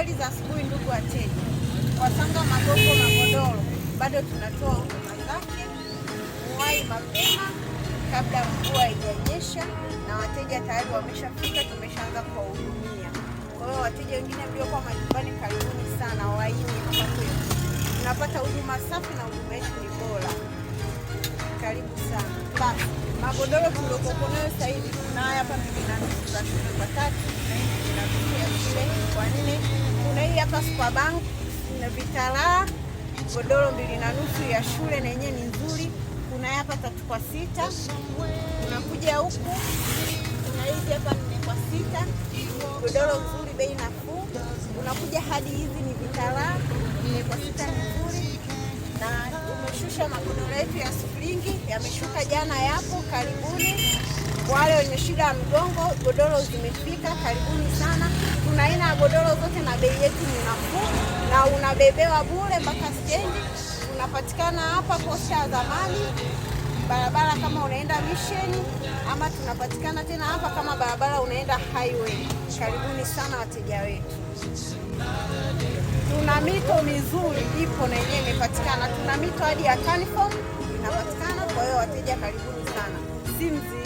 Habari za asubuhi ndugu wateja. Kwa Sanga Magogo Magodoro bado tunatoa huduma zake. Muwahi mapema kabla mvua haijanyesha, na wateja tayari wameshafika, tumeshaanza kuwahudumia. Kwa hiyo wateja wengine mliokuwa majumbani, karibuni sana, waini hapa kwetu. Tunapata huduma safi na huduma yetu ni bora. Karibu sana. Basi magodoro tuliokuwa nayo sasa hivi kuna hapa 2.5 za shule kwa 3, na hii inafikia shule kwa 4. Kuna hii hapa Superbank na Vitala, godoro 2.5 ya shule na yenyewe ni nzuri. Kuna hapa 3 kwa 6. Unakuja huku kuna hizi hapa 4 kwa 6. Godoro nzuri, bei nafuu. Unakuja hadi hizi ni Vitala 4 kwa 6 nzuri. Na umeshusha magodoro yetu ya springi, yameshuka jana, yapo. Karibuni. Wale wenye shida ya mgongo, godoro zimefika, karibuni sana. Tuna aina ya godoro zote na bei yetu ni nafuu, na unabebewa bure mpaka stendi. Tunapatikana hapa posta ya zamani, barabara kama unaenda Mission, ama tunapatikana tena hapa kama barabara unaenda highway. Karibuni sana wateja wetu. Tuna mito mizuri ipo na yenyewe imepatikana. Tuna mito hadi ya Caniform inapatikana. Kwa hiyo wateja karibuni sana. Simzi